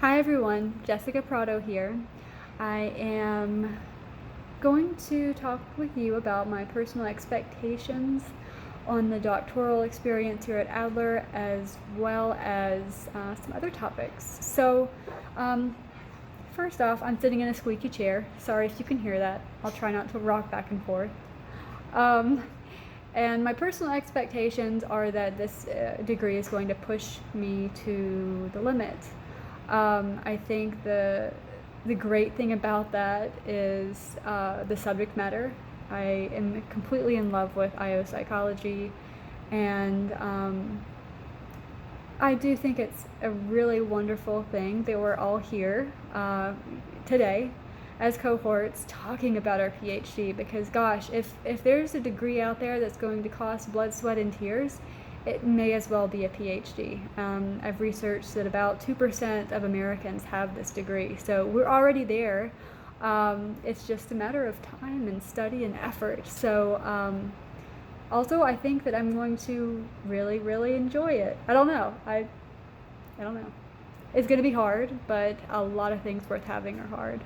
Hi everyone, Jessica Prado here. I am going to talk with you about my personal expectations on the doctoral experience here at Adler, as well as some other topics. First off, I'm sitting in a squeaky chair. Sorry if you can hear that. I'll try not to rock back and forth. And my personal expectations are that this degree is going to push me to the limit. I think the great thing about that is the subject matter. I am completely in love with IO psychology, and I do think it's a really wonderful thing that we're all here today as cohorts talking about our PhD, because gosh, if there's a degree out there that's going to cost blood, sweat, and tears, it may as well be a PhD. I've researched that about 2% of Americans have this degree, so we're already there. It's just a matter of time and study and effort. So also, I think that I'm going to really, really enjoy it. I don't know. I don't know. It's going to be hard, but a lot of things worth having are hard.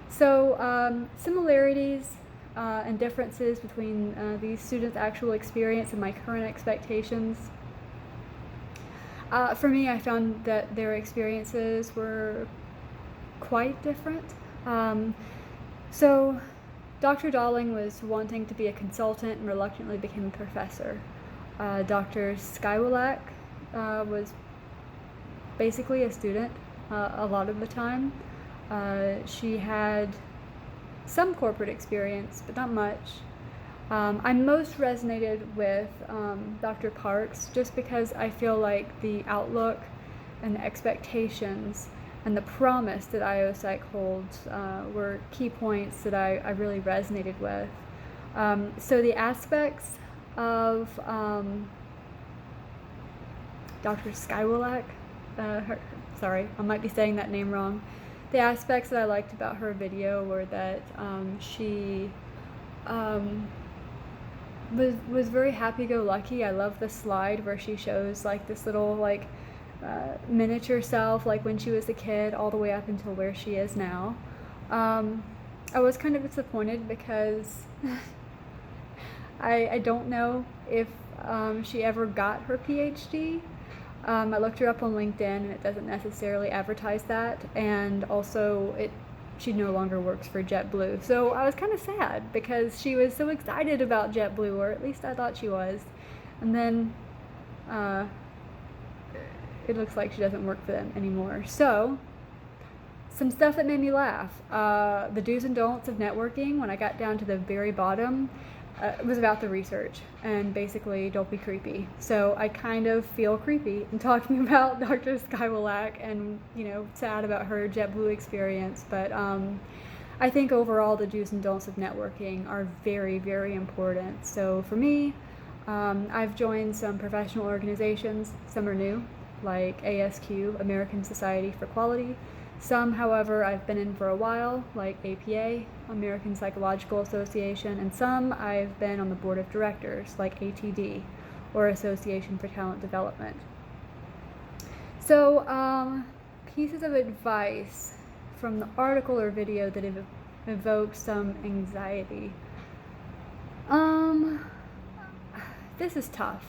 So similarities and differences between these students' actual experience and my current expectations. For me, I found that their experiences were quite different. So Dr. Darling was wanting to be a consultant and reluctantly became a professor. Dr. Skywalak was basically a student a lot of the time. She had some corporate experience, but not much. I most resonated with Dr. Parks just because I feel like the outlook and the expectations and the promise that IO Psych holds were key points that I really resonated with. So the aspects of Dr. Skywalak, sorry, I might be saying that name wrong. The aspects that I liked about her video were that she was very happy-go-lucky. I love the slide where she shows like this little miniature self, like when she was a kid, all the way up until where she is now. I was kind of disappointed because I don't know if she ever got her PhD. I looked her up on LinkedIn, and it doesn't necessarily advertise that, and also she no longer works for JetBlue. So I was kind of sad because she was so excited about JetBlue, or at least I thought she was, and then it looks like she doesn't work for them anymore. So some stuff that made me laugh. The do's and don'ts of networking, when I got down to the very bottom, it was about the research, and basically don't be creepy. So I kind of feel creepy in talking about Dr. Skywalak and, sad about her JetBlue experience. But I think overall the do's and don'ts of networking are very, very important. So for me, I've joined some professional organizations. Some are new, like ASQ, American Society for Quality. Some, however, I've been in for a while, like APA, American Psychological Association, and some I've been on the board of directors, like ATD, or Association for Talent Development. So, pieces of advice from the article or video that have evoked some anxiety. This is tough.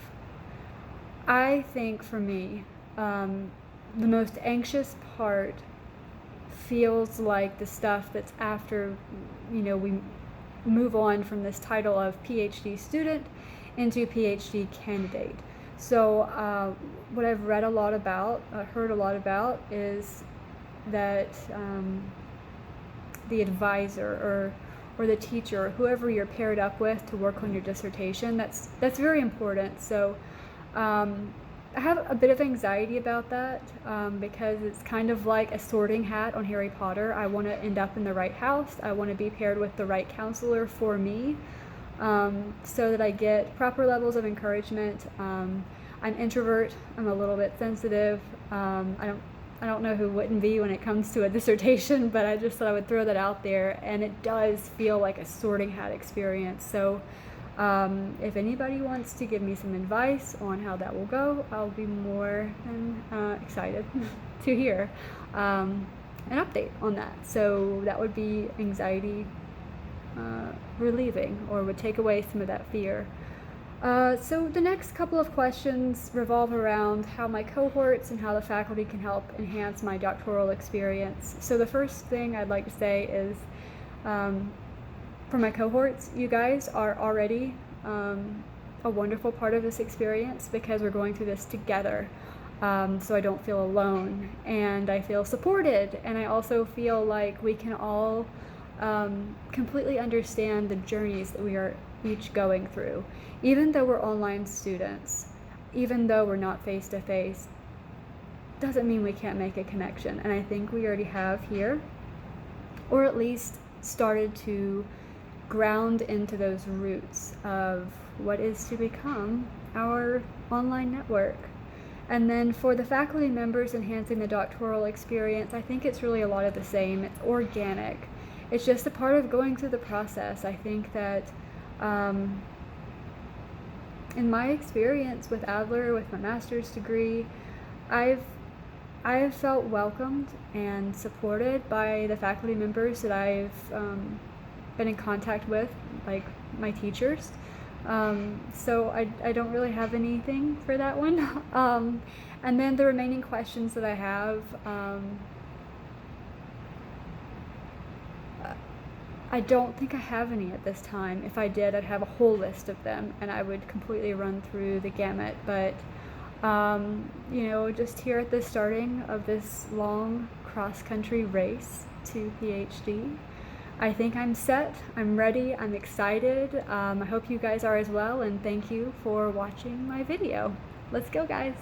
I think for me, the most anxious part feels like the stuff that's after, we move on from this title of PhD student into PhD candidate. So what I've read a lot about, heard a lot about, is that the advisor or the teacher, or whoever you're paired up with to work on your dissertation, that's very important. So I have a bit of anxiety about that because it's kind of like a sorting hat on Harry Potter. I want to end up in the right house. I want to be paired with the right counselor for me so that I get proper levels of encouragement. I'm an introvert. I'm a little bit sensitive. I don't know who wouldn't be when it comes to a dissertation, but I just thought I would throw that out there, and it does feel like a sorting hat experience. So If anybody wants to give me some advice on how that will go, I'll be more than excited to hear an update on that. So that would be anxiety relieving, or would take away some of that fear. So the next couple of questions revolve around how my cohorts and how the faculty can help enhance my doctoral experience. So the first thing I'd like to say is, for my cohorts, you guys are already a wonderful part of this experience, because we're going through this together. So I don't feel alone, and I feel supported, and I also feel like we can all completely understand the journeys that we are each going through. Even though we're online students, even though we're not face-to-face, doesn't mean we can't make a connection. And I think we already have here, or at least started to ground into those roots of what is to become our online network. And then for the faculty members enhancing the doctoral experience, I think it's really a lot of the same. It's organic. It's just a part of going through the process. I think that in my experience with Adler, with my master's degree, I have felt welcomed and supported by the faculty members that I've been in contact with, like my teachers. So I don't really have anything for that one. And then the remaining questions that I have, I don't think I have any at this time. If I did, I'd have a whole list of them, and I would completely run through the gamut. But you know, just here at the starting of this long cross-country race to PhD, I think I'm set, I'm ready, I'm excited. I hope you guys are as well, and thank you for watching my video. Let's go, guys.